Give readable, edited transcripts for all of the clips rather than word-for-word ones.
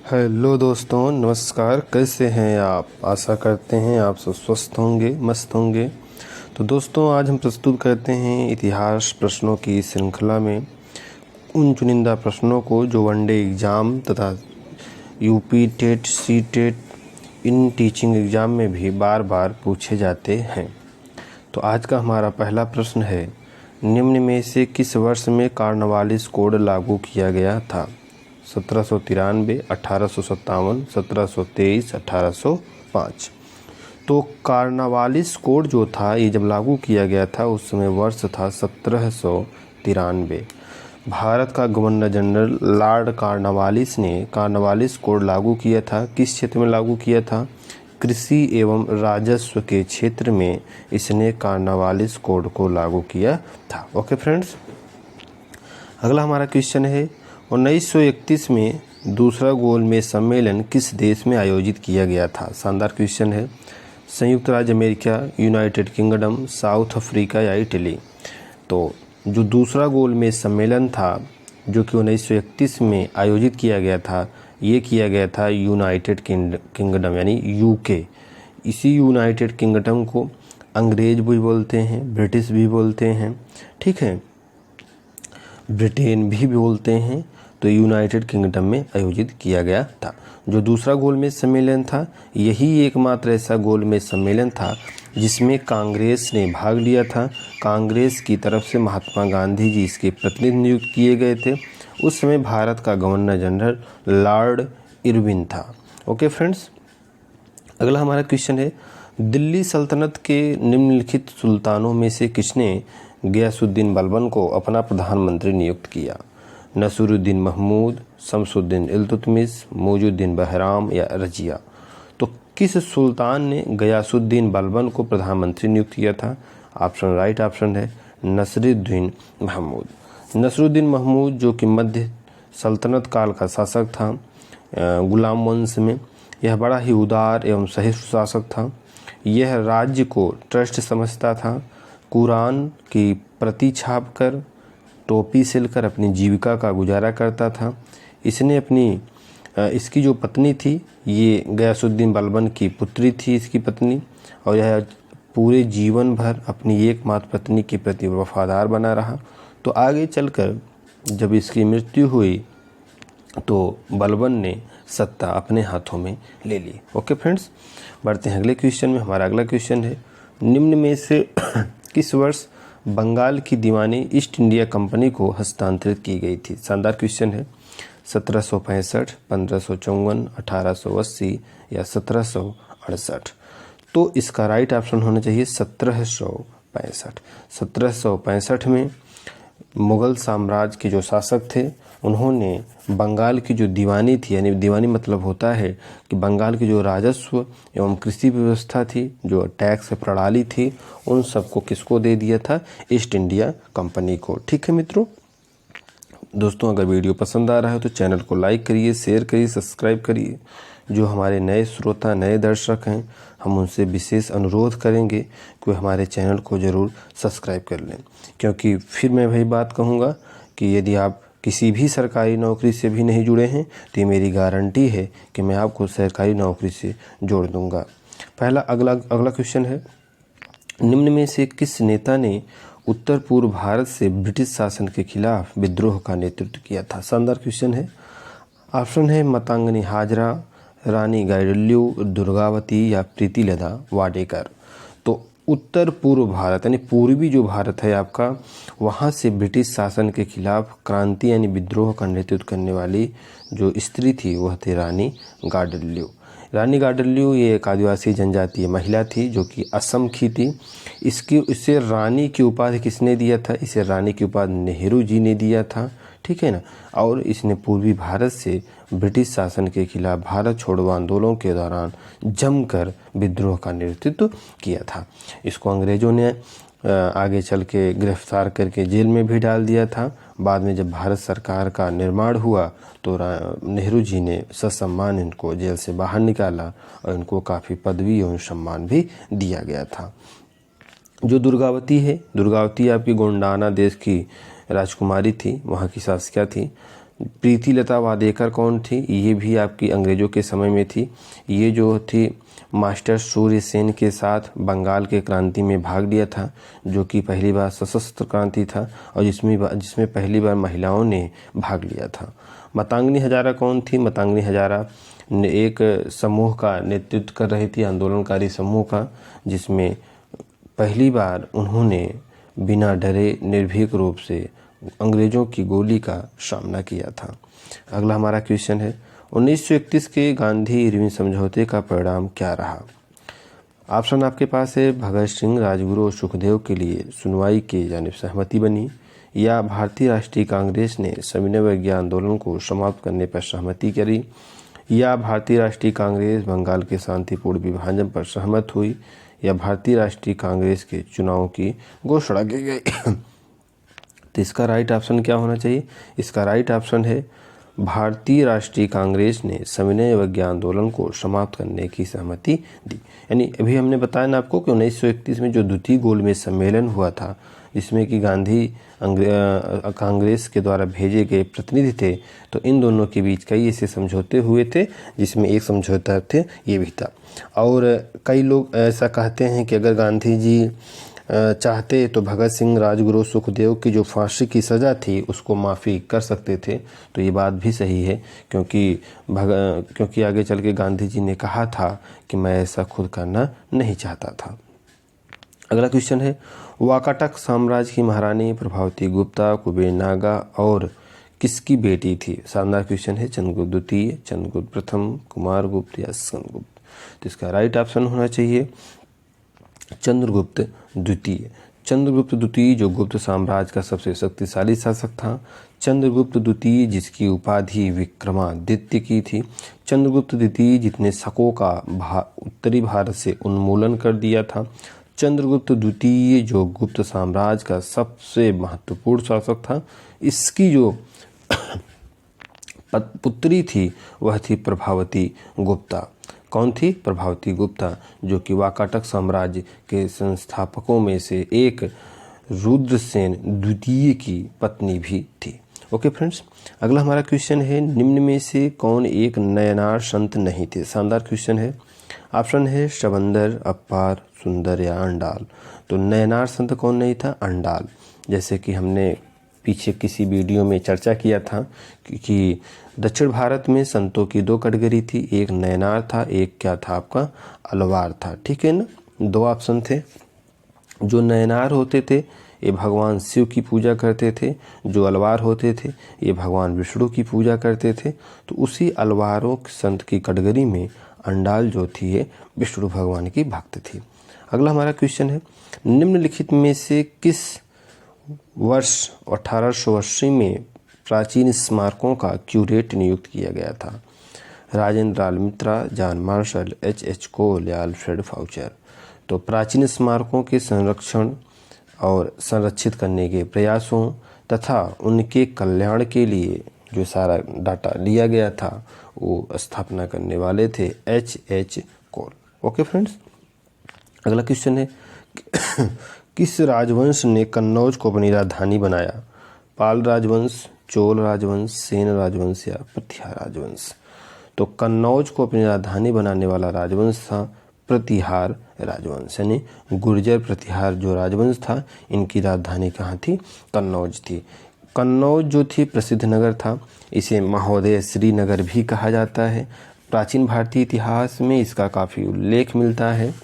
Hello दोस्तों, नमस्कार। कैसे हैं आप? आशा करते हैं आप सब स्वस्थ होंगे, मस्त होंगे। तो दोस्तों, आज हम प्रस्तुत करते हैं इतिहास प्रश्नों की श्रृंखला में उन चुनिंदा प्रश्नों को जो वनडे एग्ज़ाम तथा यूपी टेट, सी टेट, इन टीचिंग एग्ज़ाम में भी बार बार पूछे जाते हैं। तो आज का हमारा पहला प्रश्न है, निम्न में से किस वर्ष में कार्नवालिस कोड लागू किया गया था? 1793, 1857, 1723, 1805। तो कार्नवालिस कोड जो था, ये जब लागू किया गया था उस समय वर्ष था 1793। भारत का गवर्नर जनरल लॉर्ड कार्नवालिस ने कार्नवालिस कोड लागू किया था। किस क्षेत्र में लागू किया था? कृषि एवं राजस्व के क्षेत्र में इसने कार्नवालिस कोड को लागू किया था। ओके फ्रेंड्स, अगला हमारा क्वेश्चन है, 1931 में दूसरा गोलमेज सम्मेलन किस देश में आयोजित किया गया था? शानदार क्वेश्चन है। संयुक्त राज्य America, United kingdom, south Africa या इटली? तो जो दूसरा गोलमेज सम्मेलन था जो कि 1931 में आयोजित किया गया था, ये किया गया था यूनाइटेड किंगडम यानी यूके। इसी यूनाइटेड किंगडम को अंग्रेज भी बोलते हैं, ब्रिटिश भी बोलते हैं, ठीक है, ब्रिटेन भी बोलते हैं। तो यूनाइटेड किंगडम में आयोजित किया गया था। जो दूसरा गोलमेज सम्मेलन था, यही एकमात्र ऐसा गोलमेज सम्मेलन था जिसमें कांग्रेस ने भाग लिया था। कांग्रेस की तरफ से महात्मा गांधी जी इसके प्रतिनिधि नियुक्त किए गए थे। उस समय भारत का गवर्नर जनरल लॉर्ड इरविन था। ओके फ्रेंड्स, अगला हमारा क्वेश्चन है, दिल्ली सल्तनत के निम्नलिखित सुल्तानों में से किसने गयासुद्दीन बलबन को अपना प्रधानमंत्री नियुक्त किया? नसीरुद्दीन महमूद, शमसुद्दीन इल्तुतमिश, मुइजुद्दीन बहराम या रजिया? तो किस सुल्तान ने गयासुद्दीन बलबन को प्रधानमंत्री नियुक्त किया था? ऑप्शन राइट ऑप्शन है नसीरुद्दीन महमूद। नसीरुद्दीन महमूद जो कि मध्य सल्तनत काल का शासक था गुलाम वंश में, यह बड़ा ही उदार एवं सहिष्णु शासक था। यह राज्य को ट्रस्ट समझता था। कुरान की प्रति छापकर, टोपी सिलकर अपनी जीविका का गुजारा करता था। इसकी जो पत्नी थी, ये गयासुद्दीन बलबन की पुत्री थी इसकी पत्नी, और यह पूरे जीवन भर अपनी एकमात्र पत्नी के प्रति वफादार बना रहा। तो आगे चलकर जब इसकी मृत्यु हुई तो बलबन ने सत्ता अपने हाथों में ले ली। ओके फ्रेंड्स, बढ़ते हैं अगले क्वेश्चन में। हमारा अगला क्वेश्चन है, निम्न में से किस वर्ष बंगाल की दीवानी ईस्ट इंडिया कंपनी को हस्तांतरित की गई थी? शानदार क्वेश्चन है। 1765, 1554, 1880 या 1768? तो इसका राइट ऑप्शन होना चाहिए 1765। 1765 में मुग़ल साम्राज्य के जो शासक थे, उन्होंने बंगाल की जो दीवानी थी, यानी दीवानी मतलब होता है कि बंगाल की जो राजस्व एवं कृषि व्यवस्था थी, जो टैक्स प्रणाली थी, उन सबको किसको दे दिया था? ईस्ट इंडिया कंपनी को। ठीक है मित्रों, दोस्तों अगर वीडियो पसंद आ रहा है तो चैनल को लाइक करिए, शेयर करिए, सब्सक्राइब करिए। जो हमारे नए श्रोता, नए दर्शक हैं, हम उनसे विशेष अनुरोध करेंगे कि हमारे चैनल को ज़रूर सब्सक्राइब कर लें, क्योंकि फिर मैं वही बात कहूँगा कि यदि आप किसी भी सरकारी नौकरी से भी नहीं जुड़े हैं तो ये मेरी गारंटी है कि मैं आपको सरकारी नौकरी से जोड़ दूँगा। अगला क्वेश्चन है, निम्न में से किस नेता ने उत्तर पूर्व भारत से ब्रिटिश शासन के खिलाफ विद्रोह का नेतृत्व किया था? शानदार क्वेश्चन है। ऑप्शन है मातंगनी हाजरा, रानी गाइडिन्ल्यू, दुर्गावती या प्रीतिलता वाडेकर? तो उत्तर पूर्व भारत यानी पूर्वी जो भारत है आपका, वहाँ से ब्रिटिश शासन के खिलाफ क्रांति यानी विद्रोह का नेतृत्व करने वाली जो स्त्री थी वह थी रानी गाइडिन्ल्यू। रानी गाइडिन्ल्यू ये एक आदिवासी जनजातीय महिला थी जो कि असम की थी। इसे रानी की उपाधि किसने दिया था? इसे रानी की उपाधि नेहरू जी ने दिया था, ठीक है ना। और इसने पूर्वी भारत से ब्रिटिश शासन के खिलाफ भारत छोड़ो आंदोलन के दौरान जमकर विद्रोह का नेतृत्व किया था। इसको अंग्रेजों ने आगे चल के गिरफ्तार करके जेल में भी डाल दिया था। बाद में जब भारत सरकार का निर्माण हुआ तो नेहरू जी ने ससम्मान इनको जेल से बाहर निकाला और इनको काफ़ी पदवी एवं सम्मान भी दिया गया था। जो दुर्गावती है, दुर्गावती आपकी गोंडाना देश की राजकुमारी थी, वहाँ की शासिका थी। प्रीतिलता वाडेकर कौन थी? ये भी आपकी अंग्रेजों के समय में थी। ये जो थी मास्टर सूर्य सेन के साथ बंगाल के क्रांति में भाग लिया था, जो कि पहली बार सशस्त्र क्रांति था और जिसमें पहली बार महिलाओं ने भाग लिया था। मातंगी हजारा कौन थी? मातंगी हजारा एक समूह का नेतृत्व कर रही थी, आंदोलनकारी समूह का, जिसमें पहली बार उन्होंने बिना डरे निर्भीक रूप से अंग्रेजों की गोली का सामना किया था। अगला हमारा क्वेश्चन है, 1931 के गांधी इरविन समझौते का परिणाम क्या रहा? ऑप्शन आपके पास है, भगत सिंह, राजगुरु और सुखदेव के लिए सुनवाई की जानिब सहमति बनी, या भारतीय राष्ट्रीय कांग्रेस ने सविनय अवज्ञा आंदोलन को समाप्त करने पर सहमति करी, या भारतीय राष्ट्रीय कांग्रेस बंगाल के शांतिपूर्ण विभाजन पर सहमत हुई, या भारतीय राष्ट्रीय कांग्रेस के चुनाव की घोषणा की गई। तो इसका राइट ऑप्शन क्या होना चाहिए? इसका राइट ऑप्शन है भारतीय राष्ट्रीय कांग्रेस ने सविनय अवज्ञा आंदोलन को समाप्त करने की सहमति दी। यानी अभी हमने बताया ना आपको कि 1931 में जो द्वितीय गोलमेज सम्मेलन हुआ था, जिसमें कि गांधी कांग्रेस के द्वारा भेजे गए प्रतिनिधि थे, तो इन दोनों के बीच कई ऐसे समझौते हुए थे, जिसमें एक समझौता थे ये भी था। और कई लोग ऐसा कहते हैं कि अगर गांधी जी चाहते तो भगत सिंह, राजगुरु, सुखदेव की जो फांसी की सज़ा थी उसको माफ़ी कर सकते थे। तो ये बात भी सही है, क्योंकि आगे चल के गांधी जी ने कहा था कि मैं ऐसा खुद करना नहीं चाहता था। अगला क्वेश्चन है, वाकाटक साम्राज्य की महारानी प्रभावती गुप्ता कुबेर नागा और किसकी बेटी थी? शानदार क्वेश्चन है। चंद्रगुप्त द्वितीय, चंद्रगुप्त प्रथम, कुमार गुप्त या स्कंदगुप्त? तो इसका राइट ऑप्शन होना चाहिए चंद्रगुप्त द्वितीय। चंद्रगुप्त द्वितीय जो गुप्त साम्राज्य का सबसे शक्तिशाली शासक था। चंद्रगुप्त द्वितीय जिसकी उपाधि विक्रमादित्य की थी। चंद्रगुप्त द्वितीय जितने शकों का उत्तरी भारत से उन्मूलन कर दिया था। चंद्रगुप्त द्वितीय जो गुप्त साम्राज्य का सबसे महत्वपूर्ण शासक था। इसकी जो पुत्री थी वह थी प्रभावती गुप्ता। कौन थी? प्रभावती गुप्ता, जो कि वाकाटक साम्राज्य के संस्थापकों में से एक रुद्रसेन द्वितीय की पत्नी भी थी। ओके फ्रेंड्स, अगला हमारा क्वेश्चन है, निम्न में से कौन एक नयनार संत नहीं थे? शानदार क्वेश्चन है। ऑप्शन है शबंदर, अपार, सुंदर या अंडाल। तो नयनार संत कौन नहीं था? अंडाल। जैसे कि हमने पीछे किसी वीडियो में चर्चा किया था कि दक्षिण भारत में संतों की दो कैटेगरी थी, एक नयनार था, एक क्या था आपका? अलवार था। ठीक है ना, दो ऑप्शन थे। जो नयनार होते थे ये भगवान शिव की पूजा करते थे, जो अलवार होते थे ये भगवान विष्णु की पूजा करते थे। तो उसी अलवारों संत की कैटेगरी में अंडाल जो थी ये विष्णु भगवान की भक्त थी। अगला हमारा क्वेश्चन है, निम्नलिखित में से किस वर्ष 1880 में प्राचीन स्मारकों का क्यूरेट नियुक्त किया गया था? राजेंद्र लाल मित्रा, जॉन मार्शल, H.H. कोल या अल्फ्रेड फाउचर? तो प्राचीन स्मारकों के संरक्षण और संरक्षित करने के प्रयासों तथा उनके कल्याण के लिए जो सारा डाटा लिया गया था वो स्थापना करने वाले थे H.H. कोल। ओके फ्रेंड्स, अगला क्वेश्चन है, किस राजवंश ने कन्नौज को अपनी राजधानी बनाया? पाल राजवंश, चोल राजवंश, सेन राजवंश या प्रतिहार राजवंश? तो कन्नौज को अपनी राजधानी बनाने वाला राजवंश था प्रतिहार राजवंश, यानी गुर्जर प्रतिहार जो राजवंश था इनकी राजधानी कहाँ थी? कन्नौज थी। कन्नौज जो थी प्रसिद्ध नगर था, इसे महोदय श्रीनगर भी कहा जाता है। प्राचीन भारतीय इतिहास में इसका काफ़ी उल्लेख मिलता है।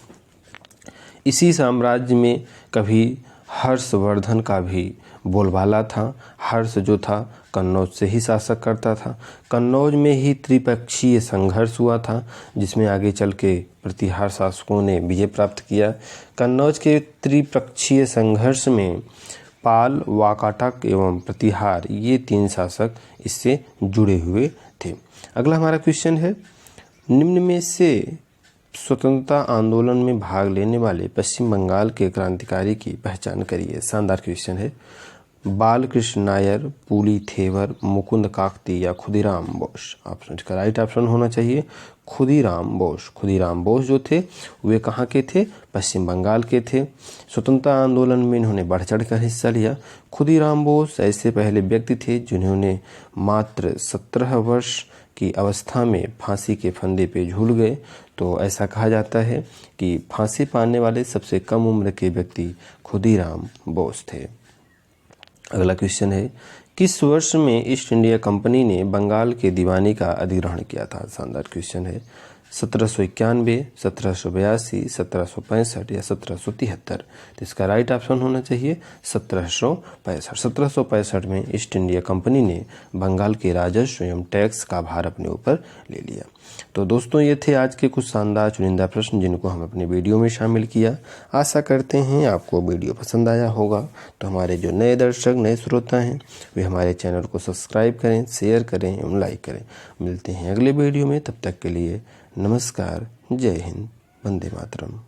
इसी साम्राज्य में कभी हर्षवर्धन का भी बोलबाला था। हर्ष जो था कन्नौज से ही शासक करता था। कन्नौज में ही त्रिपक्षीय संघर्ष हुआ था, जिसमें आगे चल के प्रतिहार शासकों ने विजय प्राप्त किया। कन्नौज के त्रिपक्षीय संघर्ष में पाल, वाकाटक एवं प्रतिहार ये तीन शासक इससे जुड़े हुए थे। अगला हमारा क्वेश्चन है, निम्न में से स्वतंत्रता आंदोलन में भाग लेने वाले पश्चिम बंगाल के क्रांतिकारी की पहचान करिए। शानदार क्वेश्चन है। बालकृष्ण नायर, पुलिथेवर, मुकुंद काकती या खुदीराम बोस। ऑप्शन का राइट ऑप्शन होना चाहिए खुदीराम बोस। खुदीराम बोस जो थे वे कहाँ के थे? पश्चिम बंगाल के थे। स्वतंत्रता आंदोलन में इन्होंने बढ़ चढ़ कर हिस्सा लिया। खुदीराम बोस ऐसे पहले व्यक्ति थे जिन्होंने मात्र 17 वर्ष की अवस्था में फांसी के फंदे पे झूल गए। तो ऐसा कहा जाता है कि फांसी पाने वाले सबसे कम उम्र के व्यक्ति खुदीराम बोस थे। अगला क्वेश्चन है, किस वर्ष में ईस्ट इंडिया कंपनी ने बंगाल के दीवानी का अधिग्रहण किया था? शानदार क्वेश्चन है। 1791, 1782, 1765 या 1773। तो इसका राइट ऑप्शन होना चाहिए 1765। 1765 में ईस्ट इंडिया कंपनी ने बंगाल के राजस्व एवं टैक्स का भार अपने ऊपर ले लिया। तो दोस्तों ये थे आज के कुछ शानदार चुनिंदा प्रश्न जिनको हम अपने वीडियो में शामिल किया। आशा करते हैं आपको वीडियो पसंद आया होगा। तो हमारे जो नए दर्शक, नए श्रोता हैं वे हमारे चैनल को सब्सक्राइब करें, शेयर करें एवं लाइक करें। मिलते हैं अगले वीडियो में, तब तक के लिए नमस्कार, जय हिंद, वंदे मातरम।